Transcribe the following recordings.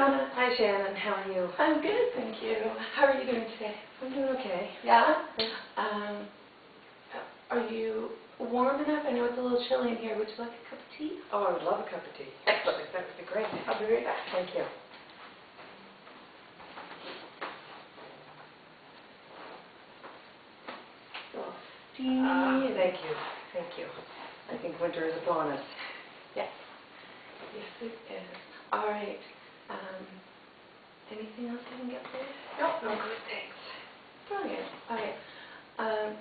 Donna. Hi, Shannon. How are you? I'm good, thank you. How are you doing today? I'm doing okay. Yeah? Are you warm enough? I know it's a little chilly in here. Would you like a cup of tea? Oh, I would love a cup of tea. Excellent. That would be great. I'll be right back. Thank you. Tea. Thank you. Thank you. I think winter is upon us. Yes. Yes, it is. All right. Anything else I can get for you? No, no good, thanks. Brilliant. All right.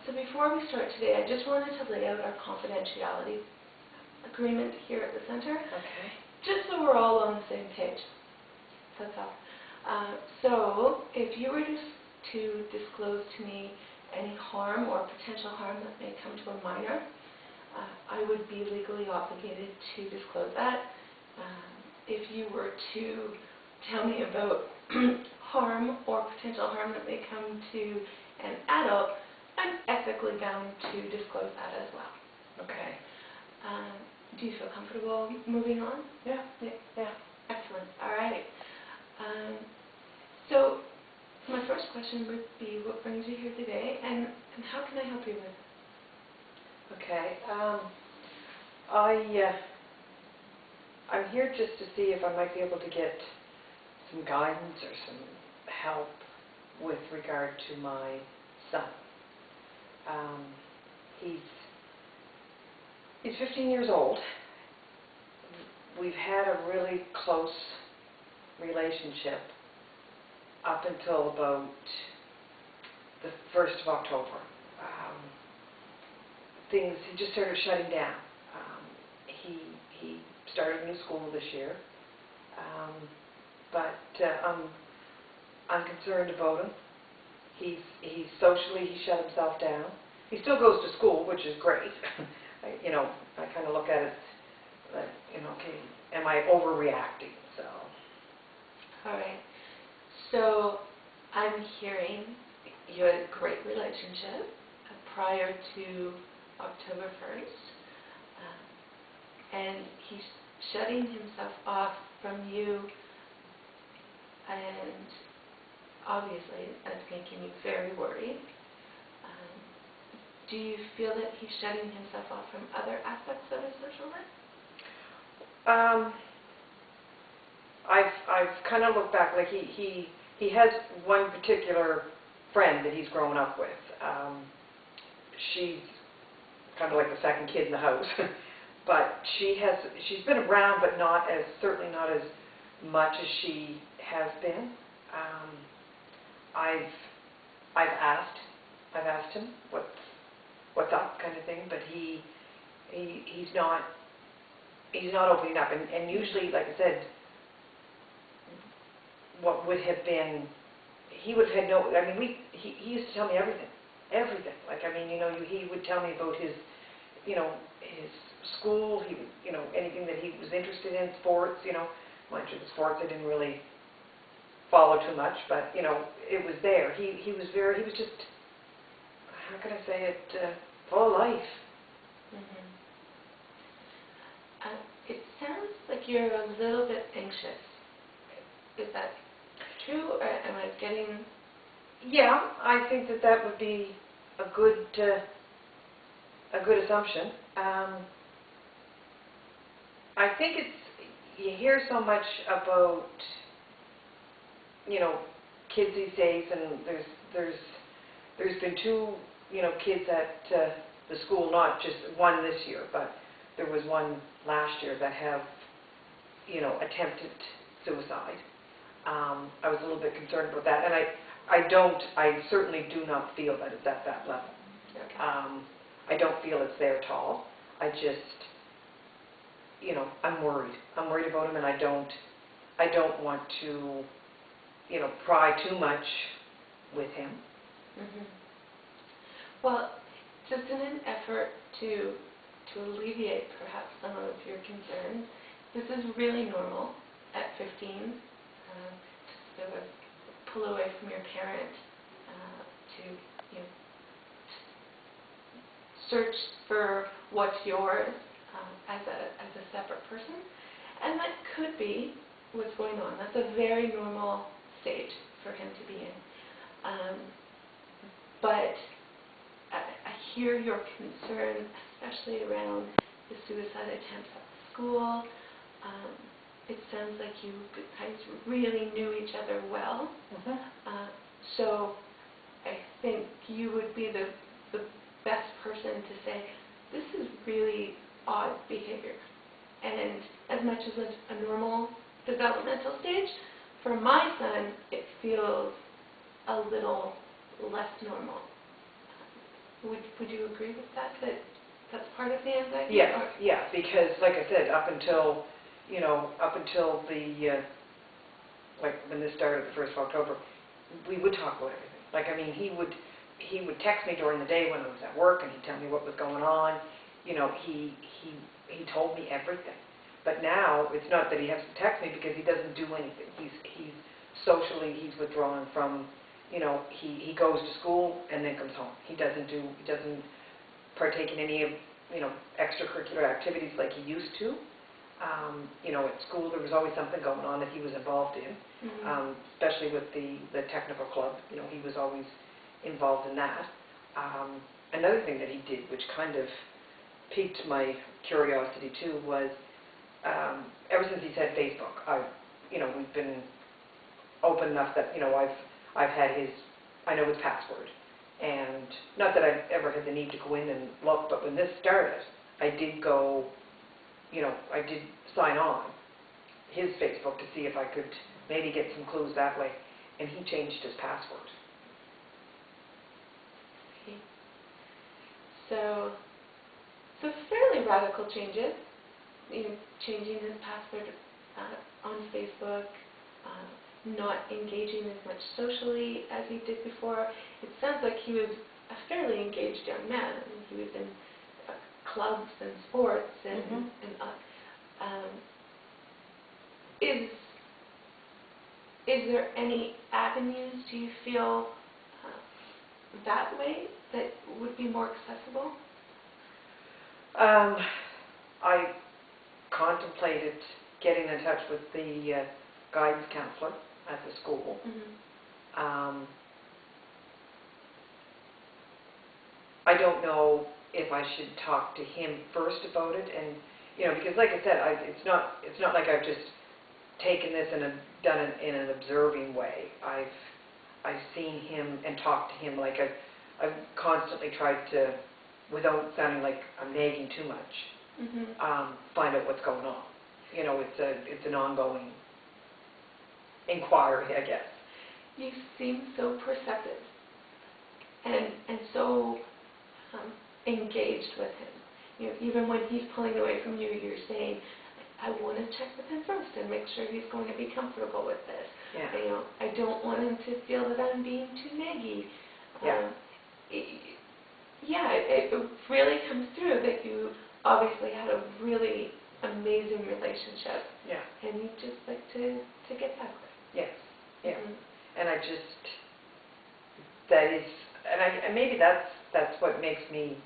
So before we start today, I just wanted to lay out our confidentiality agreement here at the center. Okay. Just so we're all on the same page. That's all. So if you were to disclose to me any harm or potential harm that may come to a minor, I would be legally obligated to disclose that. If you were to tell me about harm or potential harm that may come to an adult, I'm ethically bound to disclose that as well. Okay. Do you feel comfortable moving on? Yeah. Excellent. All right. So my first question would be, what brings you here today, and how can I help you with? Okay. I'm here just to see if I might be able to get some guidance or some help with regard to my son. He's 15 years old. We've had a really close relationship up until about the 1st of October. He just started shutting down. He started new school this year, but I'm concerned about him. He shut himself down. He still goes to school, which is great. I kind of look at it like, okay, am I overreacting? So. All right. So I'm hearing you had a great relationship prior to October 1st, and he's shutting himself off from you, and obviously that's making you very worried. Do you feel that he's shutting himself off from other aspects of his social life? I've kind of looked back, like he has one particular friend that he's grown up with. She's kind of like the second kid in the house, but she's been around, but certainly not as much as she has been. I've asked him what's up, kind of thing, but he's not opening up, and usually, like I said, what would have been, he would have had no, I mean, he used to tell me everything, like, I mean, he would tell me about his, his school, he would, anything that he was interested in, sports, mind you, the sports I didn't really follow too much, but, it was there. He was just, how can I say it, full of life. Mm-hmm. It sounds like you're a little bit anxious. Is that true, or am I getting... Yeah, I think that would be a good assumption. I think you hear so much about, kids these days, and there's been two, kids at the school, not just one this year, but there was one last year that have, attempted suicide. I was a little bit concerned about that, and I certainly do not feel that it's at that level. Okay. I don't feel it's there at all. I just, I'm worried. I'm worried about him, and I don't want to, pry too much with him. Mm-hmm. Well, just in an effort to alleviate perhaps some of your concerns, this is really normal at 15. To sort of pull away from your parent, to search for what's yours as a separate person, and that could be what's going on. That's a very normal stage for him to be in. But I hear your concern, especially around the suicide attempts at school. It sounds like you guys really knew each other well. So I think you would be the best person to say, this is really odd behavior. And as much as it's a normal developmental stage, for my son, it feels a little less normal. Would you agree with that? That's part of the anxiety? Yes, yeah, because like I said, up until the, like when this started, the 1st of October, we would talk about everything. Like, I mean, he would text me during the day when I was at work, and he'd tell me what was going on. You know, he told me everything. But now, it's not that he has to text me because he doesn't do anything. He's socially, he's withdrawn from, you know, he goes to school and then comes home. He doesn't partake in any of, you know, extracurricular activities like he used to. You know, at school there was always something going on that he was involved in, especially with the technical club. You know, he was always involved in that. Another thing that he did, which kind of piqued my curiosity too, was ever since he's had Facebook, you know, we've been open enough that, you know, I've had I know his password. And not that I've ever had the need to go in and look, but when this started, I did go, you know, I did sign on his Facebook to see if I could maybe get some clues that way, and he changed his password. Okay. So fairly radical changes. You know, changing his password on Facebook, not engaging as much socially as he did before. It sounds like he was a fairly engaged young man. I mean, he was in clubs and sports and is there any avenues, do you feel, that way that would be more accessible? I contemplated getting in touch with the guidance counselor at the school. I don't know if I should talk to him first about it, and you know, because like I said, it's not like I've just taken this and done it in an observing way. I've seen him and talked to him. Like I've constantly tried to, without sounding like I'm nagging too much, find out what's going on. You know, it's an ongoing inquiry, I guess. You seem so perceptive and so engaged with him. You know, even when he's pulling away from you, you're saying, I want to check with him first and make sure he's going to be comfortable with this. Yeah. You know, I don't want him to feel that I'm being too naggy. Yeah. It really comes through that you obviously had a really amazing relationship. Yeah. And you'd just like to get back with. Yes. Yeah. And I just, that is, and maybe that's what makes me,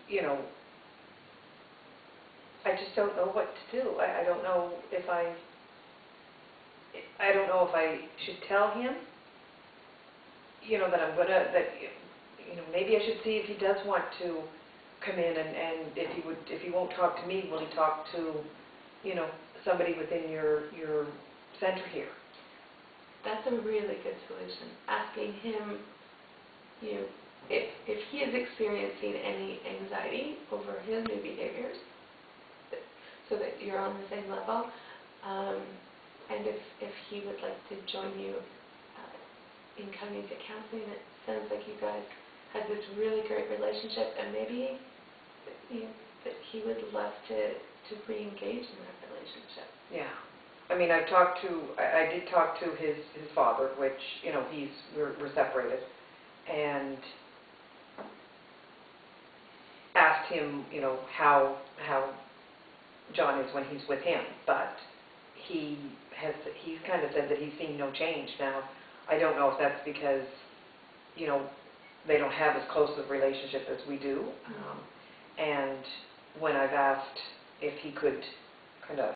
you know, I just don't know what to do. I don't know if I don't know if I should tell him, you know, that I'm gonna, that, you know, maybe I should see if he does want to come in, and if he won't talk to me, will he talk to, you know, somebody within your center here? That's a really good solution. Asking him, you know, if he is experiencing any anxiety over his new behaviors, so that you're on the same level, and if he would like to join you in coming to counseling. It sounds like you guys had this really great relationship, and maybe, you know, that he would love to re-engage in that relationship. Yeah. I mean, I did talk to his father, which, you know, we're separated, and asked him, you know, how John is when he's with him, but he's kind of said that he's seen no change. Now, I don't know if that's because, you know, they don't have as close a relationship as we do, and when I've asked if he could kind of